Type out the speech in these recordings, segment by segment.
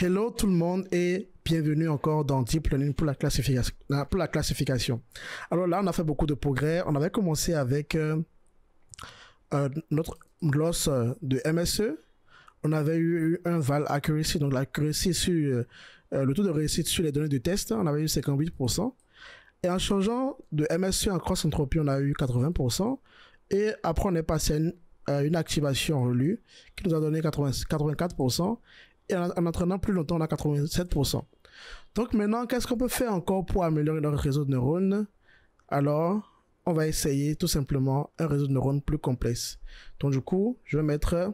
Hello tout le monde et bienvenue encore dans Deep Learning pour la classification. Alors là, on a fait beaucoup de progrès. On avait commencé avec notre gloss de MSE. On avait eu un val accuracy, donc l'accuracy sur le taux de réussite sur les données de test, on avait eu 58%. Et en changeant de MSE en cross entropie, on a eu 80%. Et après, on est passé à une activation relue qui nous a donné 84%. Et en entraînant plus longtemps, on a 87%. Donc maintenant, qu'est-ce qu'on peut faire encore pour améliorer notre réseau de neurones? Alors, on va essayer tout simplement un réseau de neurones plus complexe. Donc du coup, je vais mettre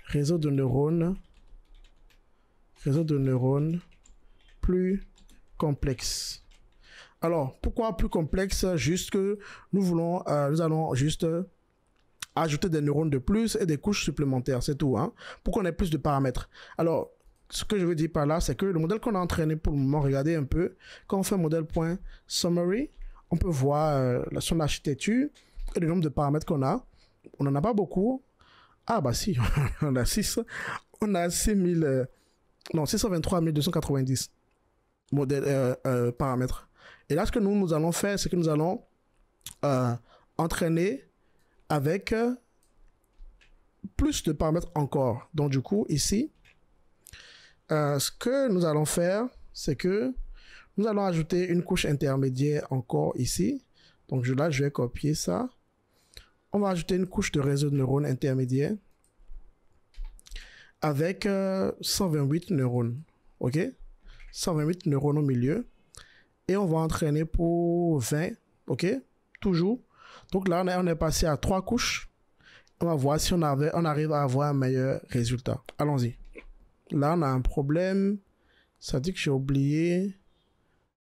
réseau de neurones plus complexe. Alors, pourquoi plus complexe? Juste que nous allons juste ajouter des neurones de plus et des couches supplémentaires, c'est tout, hein, pour qu'on ait plus de paramètres. Alors, ce que je veux dire par là, c'est que le modèle qu'on a entraîné pour le moment, regardez un peu, quand on fait modèle.summary, on peut voir son architecture et le nombre de paramètres qu'on a. On n'en a pas beaucoup. Ah bah si, on a 6. On a 623 290 paramètres. Et là, ce que nous allons faire, c'est que nous allons entraîner avec plus de paramètres encore. Donc du coup, ici, ce que nous allons faire, c'est que nous allons ajouter une couche intermédiaire encore ici. Donc là, je vais copier ça. On va ajouter une couche de réseau de neurones intermédiaire avec 128 neurones. OK? 128 neurones au milieu. Et on va entraîner pour 20. OK? Toujours. Donc là, on est passé à 3 couches. On va voir si on arrive à avoir un meilleur résultat. Allons-y. Là, on a un problème. Ça dit que j'ai oublié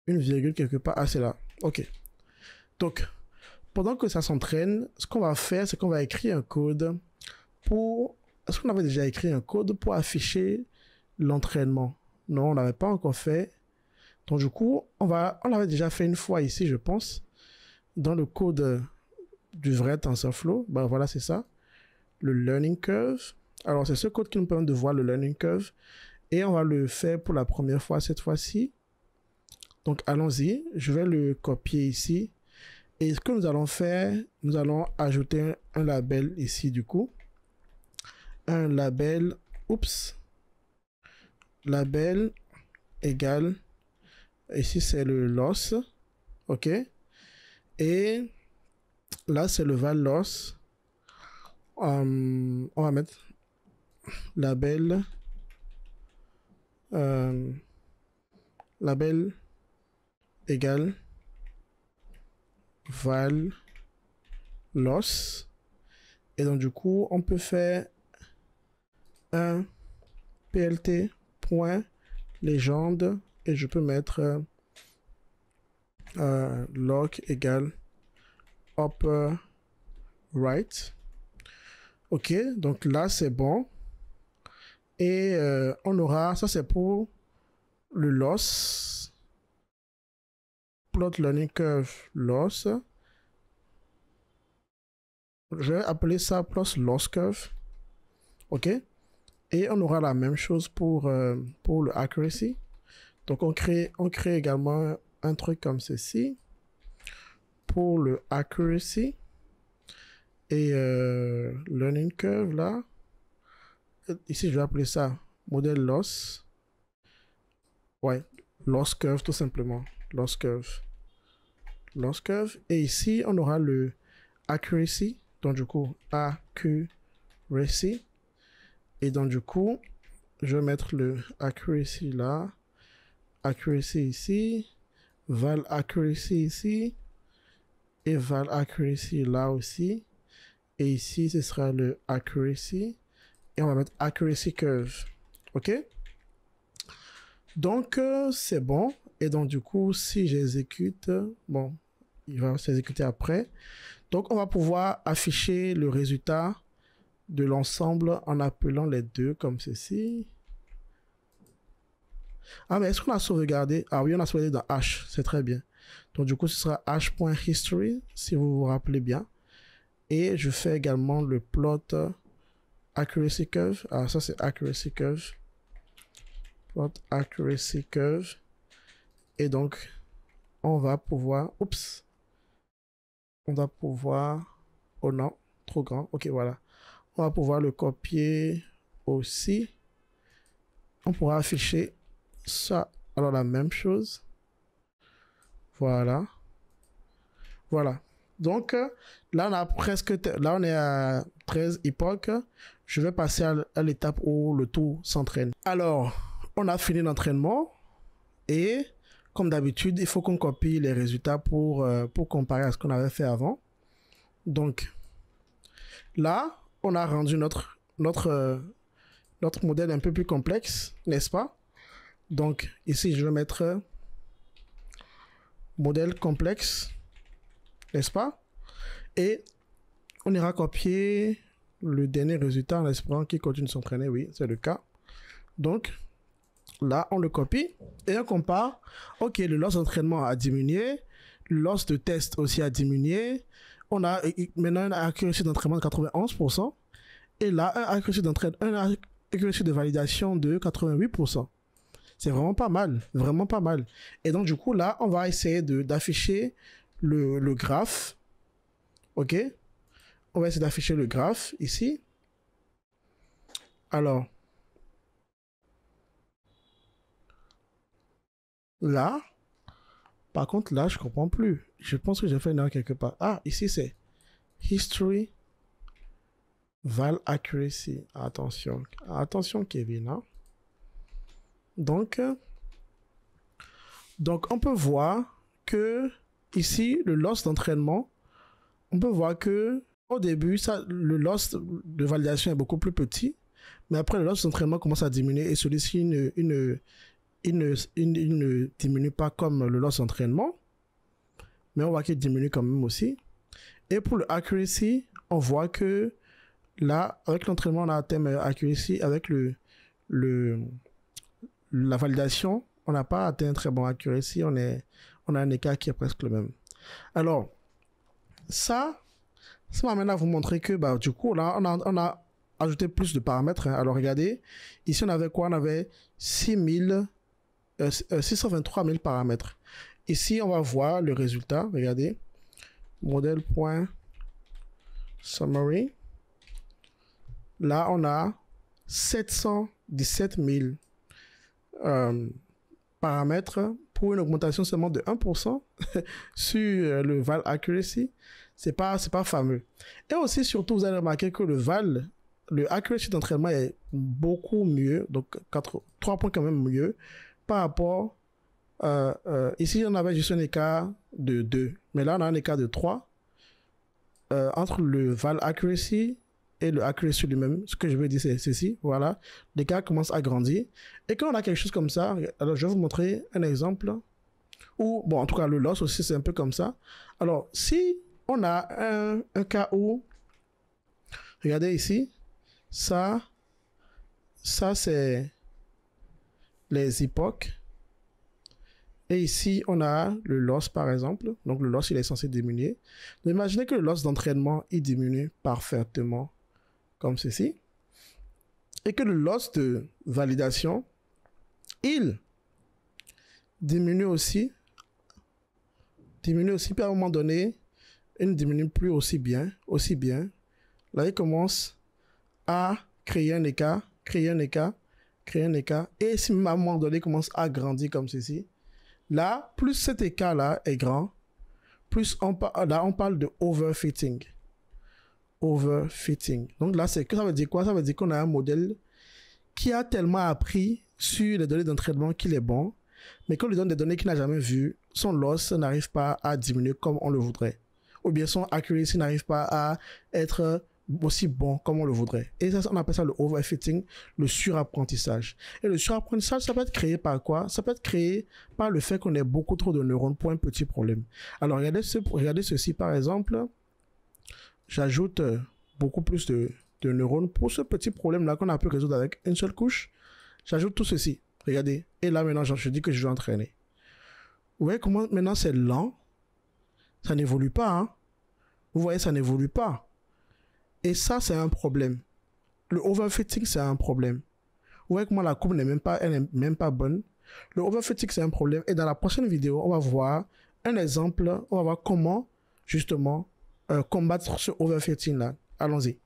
une virgule quelque part. Ah, c'est là. OK. Donc, pendant que ça s'entraîne, ce qu'on va faire, c'est qu'on va écrire un code pour... Est-ce qu'on avait déjà écrit un code pour afficher l'entraînement? Non, on n'avait pas encore fait. Donc, du coup, on l'avait déjà fait une fois ici, je pense, dans le code du vrai TensorFlow. Ben voilà, c'est ça. Le learning curve. Alors, c'est ce code qui nous permet de voir le learning curve. Et on va le faire pour la première fois cette fois-ci. Donc, allons-y. Je vais le copier ici. Et ce que nous allons faire, nous allons ajouter un label ici, du coup. Un label, label égale, ici c'est le loss, OK? Et là, c'est le val loss. On va mettre label label égale val loss. Et donc, du coup, on peut faire un plt.legende et je peux mettre log égale upper right. OK, donc là, c'est bon. Et on aura, ça c'est pour le loss. Plot learning curve loss. Je vais appeler ça plus loss curve. OK. Et on aura la même chose pour le accuracy. Donc on crée également un truc comme ceci pour le accuracy. Et learning curve là. Ici je vais appeler ça modèle loss. Ouais, loss curve tout simplement. Loss curve. Loss curve. Et ici on aura le accuracy. Donc du coup accuracy. Et donc du coup je vais mettre le accuracy là. Accuracy ici. Val accuracy ici. Et val accuracy là aussi. Et ici, ce sera le accuracy. Et on va mettre accuracy curve. OK? Donc, c'est bon. Et donc, du coup, si j'exécute, bon, il va s'exécuter après. Donc, on va pouvoir afficher le résultat de l'ensemble en appelant les deux comme ceci. Ah, mais est-ce qu'on a sauvegardé? Ah oui, on a sauvegardé dans H. C'est très bien. Donc, du coup, ce sera h.history, si vous vous rappelez bien. Et je fais également le plot accuracy curve. Ah, ça c'est accuracy curve. plot accuracy curve. Et donc, on va pouvoir, oups, on va pouvoir, oh non, trop grand, ok, voilà. On va pouvoir le copier aussi. On pourra afficher ça. Alors, la même chose. Voilà. Voilà. Donc, là, on a presque, là, on est à 13 époques. Je vais passer à l'étape où le tout s'entraîne. Alors, on a fini l'entraînement et, comme d'habitude, il faut qu'on copie les résultats pour comparer à ce qu'on avait fait avant. Donc, là, on a rendu notre modèle un peu plus complexe, n'est-ce pas? Donc, ici, je vais mettre modèle complexe, n'est-ce pas? Et on ira copier le dernier résultat en espérant qu'il continue de s'entraîner. Oui, c'est le cas. Donc, là, on le copie et on compare. Ok, le loss d'entraînement a diminué. Le loss de test aussi a diminué. On a maintenant une accuracy d'entraînement de 91%. Et là, un accuracy de validation de 88%. C'est vraiment pas mal. Vraiment pas mal. Et donc, du coup, là, on va essayer d'afficher le graphe. Ok? On va essayer d'afficher le graphe ici. Alors, là, par contre, là, je ne comprends plus. Je pense que j'ai fait une erreur quelque part. Ah, ici, c'est History Val Accuracy. Attention. Attention, Kevin. Hein? Donc, on peut voir que ici, le loss d'entraînement, on peut voir que au début, le loss de validation est beaucoup plus petit. Mais après, le loss d'entraînement commence à diminuer et celui-ci il ne diminue pas comme le loss d'entraînement, mais on voit qu'il diminue quand même aussi. Et pour le accuracy, on voit que là, avec l'entraînement, on a atteint accuracy. Avec la validation, on n'a pas atteint un très bon accuracy. On a un écart qui est presque le même. Alors, ça m'amène à vous montrer que, bah, du coup, là, on a ajouté plus de paramètres. Hein. Alors, regardez, ici, on avait quoi? On avait 623 000 paramètres. Ici, on va voir le résultat. Regardez. Model.summary. Là, on a 717 000 paramètres pour une augmentation seulement de 1% sur le val accuracy. C'est pas fameux. Et aussi, surtout, vous allez remarquer que le accuracy d'entraînement est beaucoup mieux. Donc, 3 points quand même mieux par rapport, ici on avait juste un écart de 2, mais là on a un écart de 3 entre le val accuracy et le accuracy lui-même. Ce que je veux dire c'est ceci, voilà, l'écart commence à grandir. Et quand on a quelque chose comme ça, alors je vais vous montrer un exemple, ou bon en tout cas le loss aussi c'est un peu comme ça. Alors si on a un cas où, regardez ici, ça c'est les époques. Et ici, on a le loss, par exemple. Donc, le loss, il est censé diminuer. Donc, imaginez que le loss d'entraînement, il diminue parfaitement comme ceci. Et que le loss de validation, il diminue aussi. Diminue aussi, puis à un moment donné, il ne diminue plus aussi bien. Là, il commence à créer un écart. Et si à un moment donné, il commence à grandir comme ceci, là, plus cet écart-là est grand, plus on parle de overfitting. Donc là, ça veut dire quoi? Ça veut dire qu'on a un modèle qui a tellement appris sur les données d'entraînement qu'il est bon, mais quand on lui donne des données qu'il n'a jamais vues, son loss n'arrive pas à diminuer comme on le voudrait. Ou bien son accuracy n'arrive pas à être aussi bon comme on le voudrait. Et ça, on appelle ça le overfitting, le surapprentissage. Et le surapprentissage, ça peut être créé par quoi? Ça peut être créé par le fait qu'on ait beaucoup trop de neurones pour un petit problème. Alors, regardez ceci, par exemple. J'ajoute beaucoup plus de neurones pour ce petit problème-là qu'on a pu résoudre avec une seule couche. J'ajoute tout ceci. Regardez. Et là, maintenant, je dis que je vais entraîner. Vous voyez comment maintenant c'est lent? Ça n'évolue pas, hein? Vous voyez, ça n'évolue pas. Et ça, c'est un problème. Le overfitting, c'est un problème. Vous voyez comment la courbe elle n'est même pas bonne. Le overfitting, c'est un problème. Et dans la prochaine vidéo, on va voir un exemple. On va voir comment, justement, combattre ce overfitting-là. Allons-y.